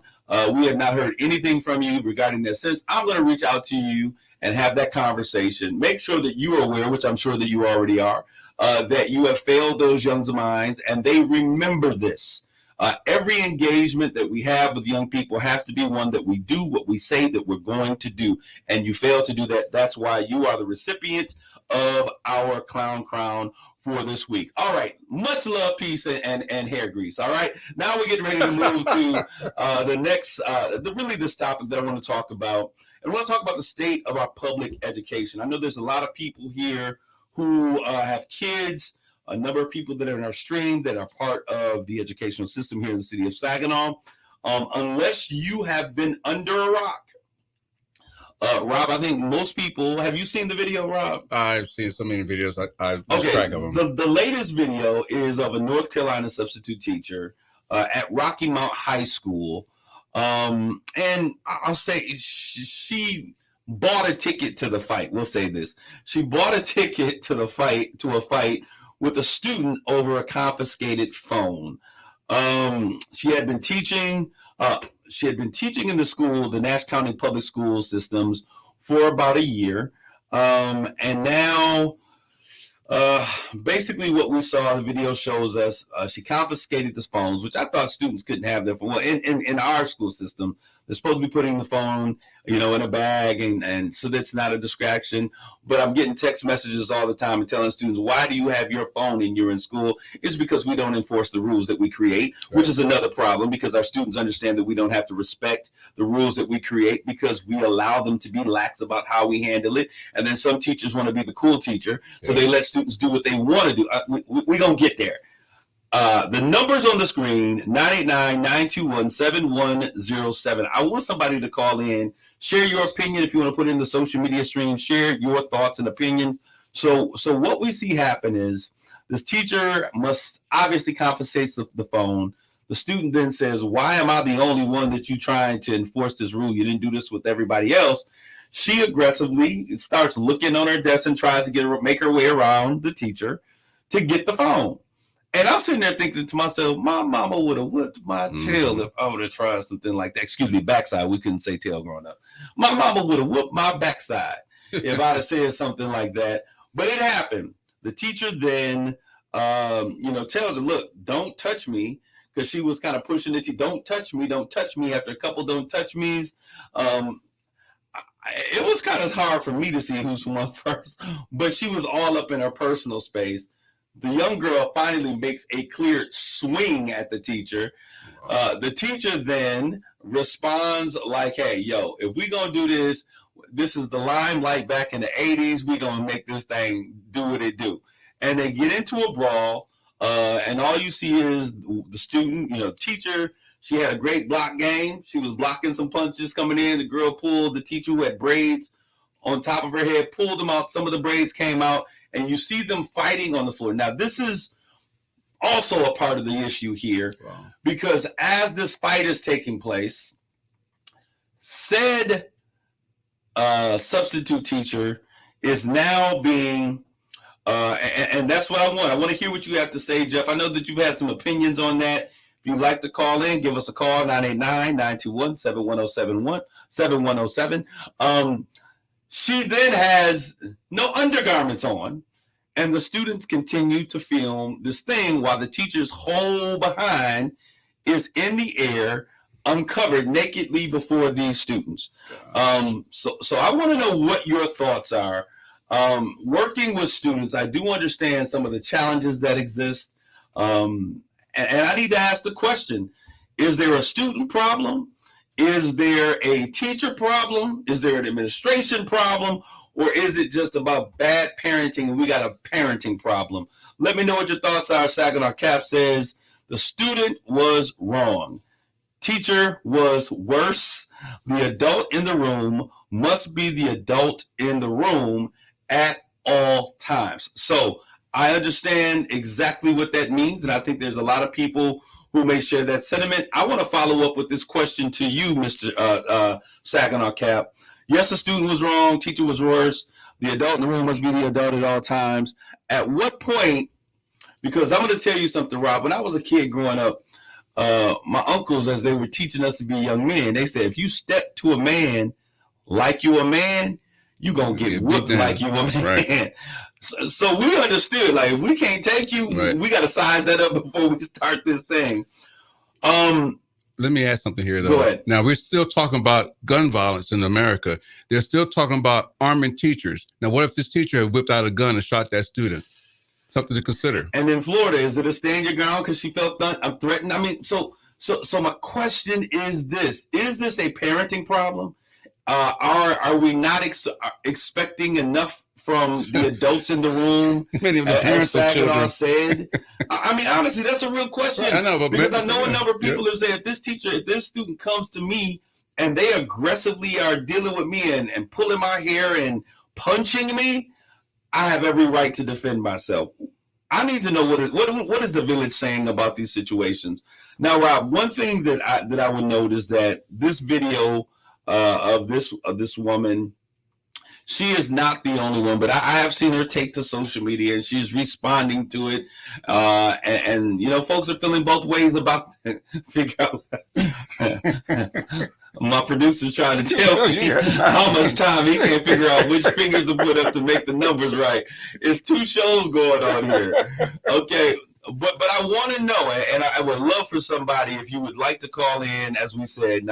We have not heard anything from you regarding that since. I'm going to reach out to you and have that conversation. Make sure that you are aware, which I'm sure that you already are, that you have failed those young minds, and they remember this. Every engagement that we have with young people has to be one that we do what we say that we're going to do. And you fail to do that. That's why you are the recipient of our clown crown for this week. All right. Much love, peace, and hair grease. All right. Now we're getting ready to move to the next, this topic that I want to talk about. And I want to talk about the state of our public education. I know there's a lot of people here who have kids, a number of people that are in our stream that are part of the educational system here in the city of Saginaw. Unless you have been under a rock, Rob, I think most people, have you seen the video, Rob? I've seen so many videos, I lose track of them. The latest video is of a North Carolina substitute teacher at Rocky Mount High School. And I'll say she bought a ticket to the fight. We'll say this. She bought a ticket to a fight with a student over a confiscated phone. She had been teaching in the school, the Nash County Public School systems, for about a year. And now, basically what we saw, the video shows us, she confiscated the phones, which I thought students couldn't have their phone. Well, in our school system, they're supposed to be putting the phone, in a bag, and so that's not a distraction. But I'm getting text messages all the time and telling students, why do you have your phone and you're in school? It's because we don't enforce the rules that we create, which is another problem, because our students understand that we don't have to respect the rules that we create because we allow them to be lax about how we handle it. And then some teachers want to be the cool teacher, so they let students do what they want to do. We don't get there. The numbers on the screen, 989-921-7107. I want somebody to call in, share your opinion. If you want to put it in the social media stream, share your thoughts and opinions. So what we see happen is this teacher must obviously confiscate the phone. The student then says, why am I the only one that you trying to enforce this rule? You didn't do this with everybody else. She aggressively starts looking on her desk and tries to make her way around the teacher to get the phone. And I'm sitting there thinking to myself, my mama would have whipped my tail if I would have tried something like that. Excuse me, backside. We couldn't say tail growing up. My mama would have whipped my backside if I'd have said something like that. But it happened. The teacher then, tells her, look, don't touch me, because she was kind of pushing it. Don't touch me. After a couple don't touch me's, it was kind of hard for me to see who's won first, but she was all up in her personal space. The young girl finally makes a clear swing at the teacher. The teacher then responds like, hey, yo, if we're going to do this, this is the limelight back in the 80s. We're going to make this thing do what it do. And they get into a brawl, and all you see is the student, teacher. She had a great block game. She was blocking some punches coming in. The girl pulled the teacher who had braids on top of her head, pulled them out. Some of the braids came out. And you see them fighting on the floor. Now, this is also a part of the issue here, because as this fight is taking place, said substitute teacher is now being, and that's what I want. I want to hear what you have to say, Jeff. I know that you've had some opinions on that. If you'd like to call in, give us a call, 989-921-7107. She then has no undergarments on, and the students continue to film this thing while the teacher's whole behind is in the air, uncovered nakedly before these students. So I want to know what your thoughts are. Working with students, I do understand some of the challenges that exist. And I need to ask the question, is there a student problem? Is there a teacher problem? Is there an administration problem? Or is it just about bad parenting and we got a parenting problem? Let me know what your thoughts are. Saginaw Cap says the student was wrong. Teacher was worse. The adult in the room must be the adult in the room at all times. So I understand exactly what that means. And I think there's a lot of people who may share that sentiment. I want to follow up with this question to you, Mr. Saginaw Cap. Yes, the student was wrong. Teacher was worse. The adult in the room must be the adult at all times. At what point Because I'm going to tell you something, Rob. When I was a kid growing up, my uncles, as they were teaching us to be young men, they said, if you step to a man like you a man, you going to get whooped like you a man. Right. So we understood, like, if we can't take you, we got to size that up before we start this thing. Let me add something here, though. Go ahead. Now, we're still talking about gun violence in America. They're still talking about arming teachers. Now, what if this teacher had whipped out a gun and shot that student? Something to consider. And in Florida, is it a stand your ground because she felt threatened? I mean, so my question is this: is this a parenting problem? Are we not expecting enough from the adults in the room? Many of the parents as of children said. I mean, honestly, that's a real question. Right, I know, but because I know a number of people have said, if this student comes to me and they aggressively are dealing with me and pulling my hair and punching me, I have every right to defend myself. I need to know what is the village saying about these situations. Now, Rob, one thing that I would note is that this video of this woman, she is not the only one, but I have seen her take to social media and she's responding to it. And you know, folks are feeling both ways about figure out. My producer's trying to tell me how much time he can't figure out which fingers to put up to make the numbers right. It's 2 shows going on here. Okay. But I want to know, and I would love for somebody, if you would like to call in, as we said,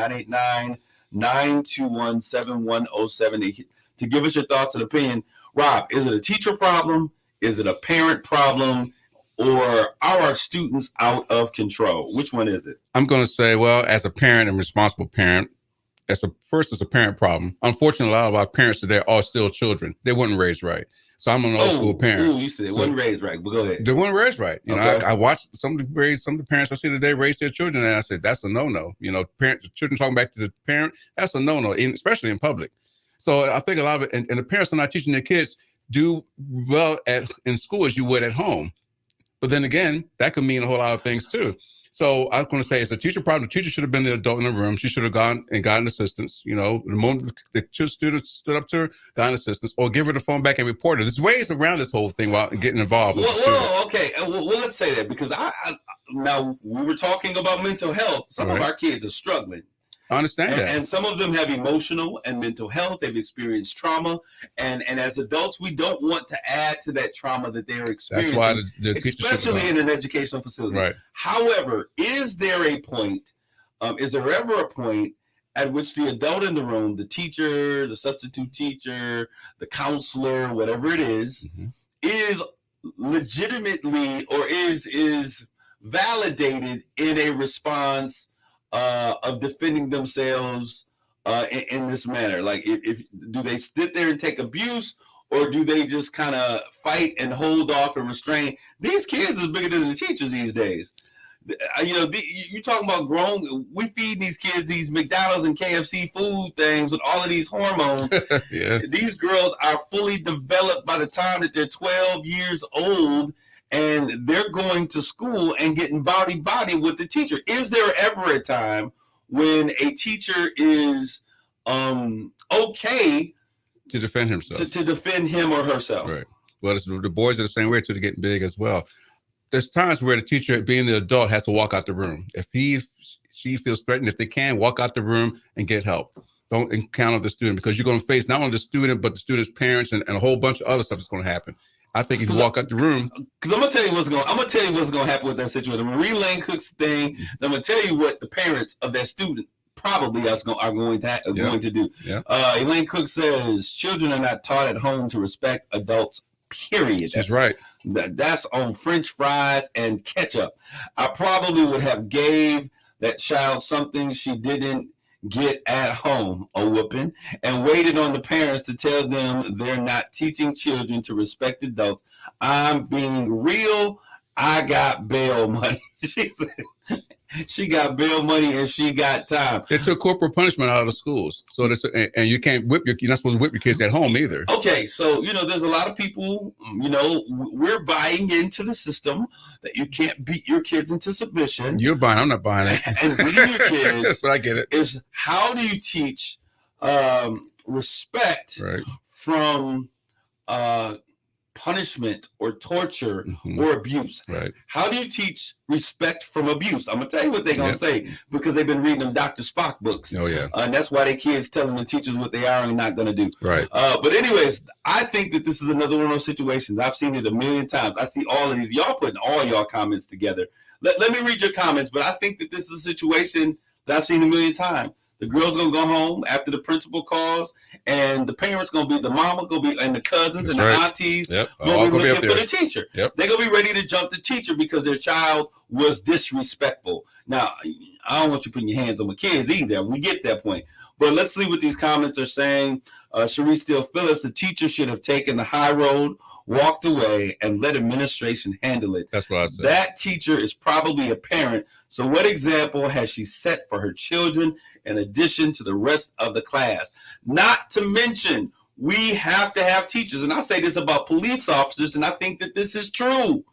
989-921-7107 to give us your thoughts and opinion. Rob, is it a teacher problem? Is it a parent problem? Or are our students out of control? Which one is it? I'm going to say, well, as a parent and responsible parent, it's a parent problem. Unfortunately, a lot of our parents today are still children. They weren't raised right. So I'm an old school parent. You said they weren't raised right, but go ahead. They weren't raised right. You know, I watched some of the parents I see today raise their children, and I said, that's a no-no. You know, children talking back to the parent, that's a no-no, especially in public. So I think a lot of it, and the parents are not teaching their kids do well in school as you would at home. But then again, that could mean a whole lot of things too. So I was going to say, it's a teacher problem. The teacher should have been the adult in the room. She should have gone and gotten assistance. You know, the moment the students stood up to her, gotten assistance, or give her the phone back and report her. There's ways around this whole thing while getting involved. Okay. Well, let's say that, because now we were talking about mental health. Some of our kids are struggling. I understand that. And some of them have emotional and mental health. They've experienced trauma. And as adults, we don't want to add to that trauma that they're experiencing. That's why the especially in an educational facility. Right. However, is there ever a point at which the adult in the room, the teacher, the substitute teacher, the counselor, whatever it is, is legitimately or is validated in a response of defending themselves in this manner? Like, if do they sit there and take abuse, or do they just kind of fight and hold off and restrain? These kids is bigger than the teachers these days. You know, you're talking about grown. We feed these kids these McDonald's and KFC food things with all of these hormones. Yeah. These girls are fully developed by the time that they're 12 years old. And they're going to school and getting body with the teacher. Is there ever a time when a teacher is okay to defend himself, to defend him or herself? Right. Well, the boys are the same way too. They're getting big as well. There's times where the teacher, being the adult, has to walk out the room. If she feels threatened, if they can, walk out the room and get help. Don't encounter the student, because you're going to face not only the student, but the student's parents and a whole bunch of other stuff that's going to happen. I think if you walk out the room, because I'm gonna tell you what's going to happen with that situation. Marie Lane Cook's thing. I'm gonna tell you what the parents of that student probably are going to do. Yeah. Elaine Cook says children are not taught at home to respect adults. Period. That's right. That's on French fries and ketchup. I probably would have gave that child something she didn't get at home, a whooping, and waited on the parents to tell them they're not teaching children to respect adults. I'm being real. I got bail money. She said she got bail money and she got time. They took corporal punishment out of the schools, so that's, and you can't you're not supposed to whip your kids at home either. Okay, so you know, there's a lot of people. You know, we're buying into the system that you can't beat your kids into submission. You're buying. I'm not buying it. And beating your kids. That's what I get it. Is how do you teach respect from punishment or torture or abuse. Right. How do you teach respect from abuse? I'm gonna tell you what they're gonna say, because they've been reading them Dr. Spock books. Oh yeah. And that's why their kids telling the teachers what they are and not gonna do. Right. But anyways, I think that this is another one of those situations. I've seen it a million times. I see all of these. Y'all putting all y'all comments together. Let me read your comments, but I think that this is a situation that I've seen a million times. The girl's gonna go home after the principal calls, and the parents gonna be, the mama gonna be, and the cousins That's and right. the aunties All gonna be looking up for the teacher. Yep. They're gonna be ready to jump the teacher because their child was disrespectful. Now, I don't want you putting your hands on my kids either. We get that point. But let's see what these comments are saying. Sharice Steele Phillips, the teacher should have taken the high road, walked away, and let administration handle it. That's what I said. That teacher is probably a parent. So what example has she set for her children in addition to the rest of the class? Not to mention, we have to have teachers. And I say this about police officers, and I think that this is true.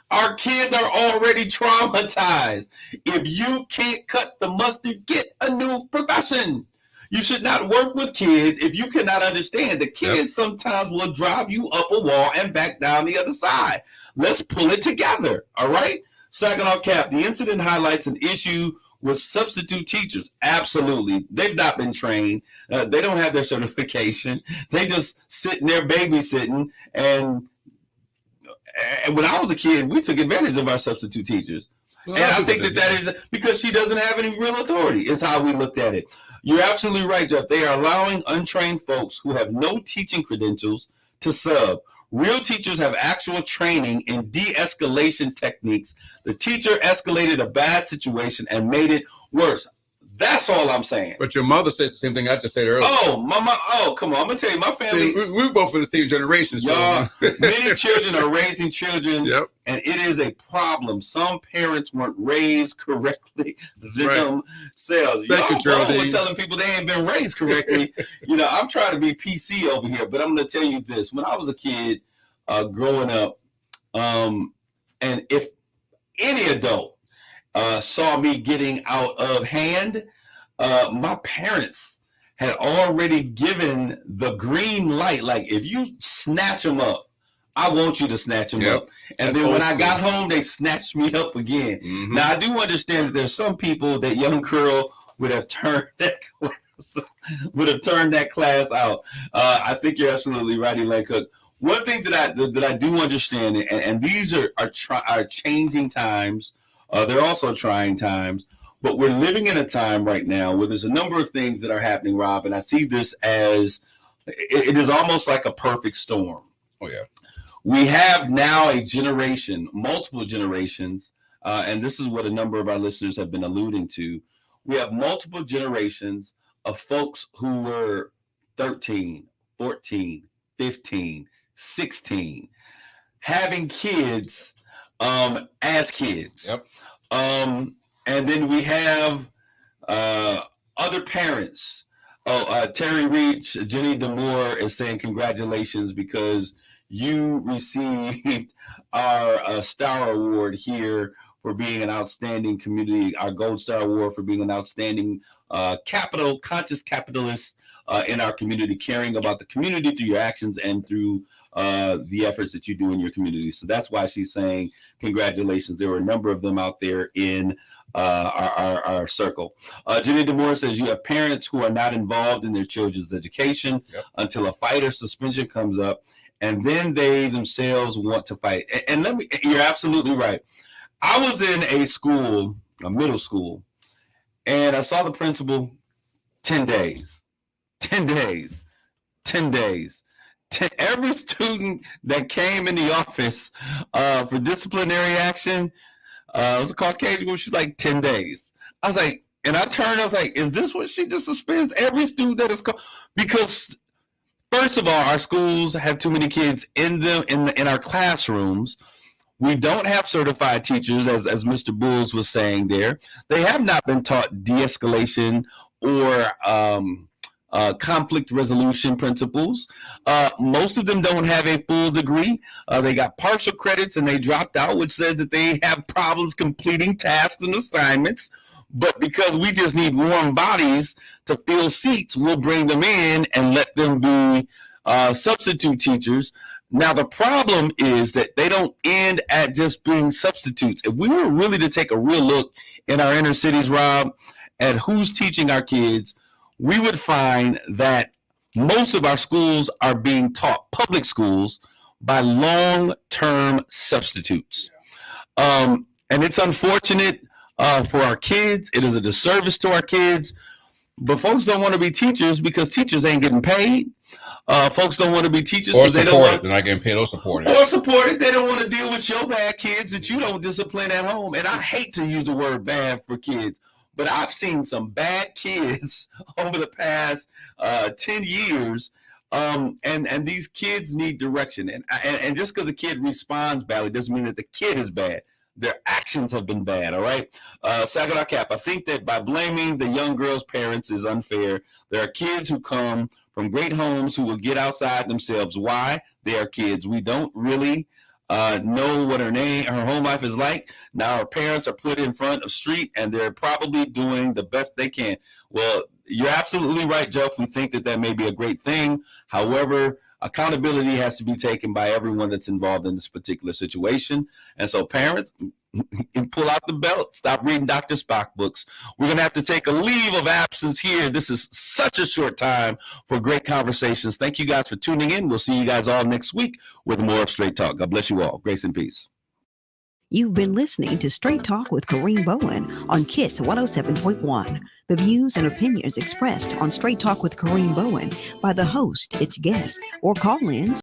Our kids are already traumatized. If you can't cut the mustard, get a new profession. You should not work with kids if you cannot understand. The kids sometimes will drive you up a wall and back down the other side. Let's pull it together, all right? Saginaw Cap, the incident highlights an issue with substitute teachers. Absolutely. They've not been trained. They don't have their certification. They just sitting there babysitting. And when I was a kid, we took advantage of our substitute teachers. And I think that is because she doesn't have any real authority, is how we looked at it. You're absolutely right, Jeff. They are allowing untrained folks who have no teaching credentials to sub. Real teachers have actual training in de-escalation techniques. The teacher escalated a bad situation and made it worse. That's all I'm saying. But your mother says the same thing I just said earlier. Oh, mama! Oh, come on! I'm gonna tell you, my family. See, we're both in the same generation. So. Y'all, many children are raising children, Yep. and it is a problem. Some parents weren't raised correctly themselves. Thank you, Geraldine. We're telling people they ain't been raised correctly. I'm trying to be PC over here, but I'm gonna tell you this: when I was a kid, growing up, and if any adult saw me getting out of hand, my parents had already given the green light. Like, if you snatch them up, I want you to snatch them up. And then when I got home, they snatched me up again. Now, I do understand that there's some people that young girl would have turned that class out. I think you're absolutely right, Elaine Cook. One thing that I do understand, and these are changing times. They're also trying times, but we're living in a time right now where there's a number of things that are happening, Rob, and I see this as it is almost like a perfect storm. Oh, yeah. We have now a generation, multiple generations, and this is what a number of our listeners have been alluding to. We have multiple generations of folks who were 13, 14, 15, 16, having kids as kids. Yep. And then we have other parents. Terry Reach, Jenny DeMoore is saying congratulations because you received our Star Award here for being an outstanding community, our Gold Star Award for being an outstanding conscious capitalist in our community, caring about the community through your actions and through the efforts that you do in your community. So that's why she's saying congratulations. There were a number of them out there in our circle. Jenny DeMoore says you have parents who are not involved in their children's education until a fight or suspension comes up, and then they themselves want to fight. And you're absolutely right. I was in a middle school, and I saw the principal 10 days. Every student that came in the office for disciplinary action, it was a Caucasian woman, she's like 10 days. I was like, and I turned, I was like, is this what she just suspends every student that is called? Because first of all, our schools have too many kids in our classrooms. We don't have certified teachers, as Mr. Bulls was saying there. They have not been taught de-escalation or conflict resolution principles. Most of them don't have a full degree. They got partial credits and they dropped out, which says that they have problems completing tasks and assignments. But because we just need warm bodies to fill seats, we'll bring them in and let them be substitute teachers. Now, the problem is that they don't end at just being substitutes. If we were really to take a real look in our inner cities, Rob, at who's teaching our kids, we would find that most of our schools are being taught, public schools, by long-term substitutes. And it's unfortunate for our kids. It is a disservice to our kids. But folks don't want to be teachers because teachers ain't getting paid. Folks don't want to be teachers or because they don't want they're not getting paid or supported. or supported. They don't want to deal with your bad kids that you don't discipline at home. And I hate to use the word bad for kids, but I've seen some bad kids over the past 10 years. And these kids need direction. And just because a kid responds badly doesn't mean that the kid is bad. Their actions have been bad, all right? Saginaw Cap, I think that by blaming the young girl's parents is unfair. There are kids who come from great homes who will get outside themselves. Why? They are kids. We don't really know what her home life is like. Now her parents are put in front of street, and they're probably doing the best they can. Well, you're absolutely right, Jeff. We think that may be a great thing. However, accountability has to be taken by everyone that's involved in this particular situation. And so parents, pull out the belt, stop reading Dr. Spock books. We're going to have to take a leave of absence here. This is such a short time for great conversations. Thank you guys for tuning in. We'll see you guys all next week with more of Straight Talk. God bless you all. Grace and peace. You've been listening to Straight Talk with Kareem Bowen on KISS 107.1. The views and opinions expressed on Straight Talk with Kareem Bowen by the host, its guest, or call-ins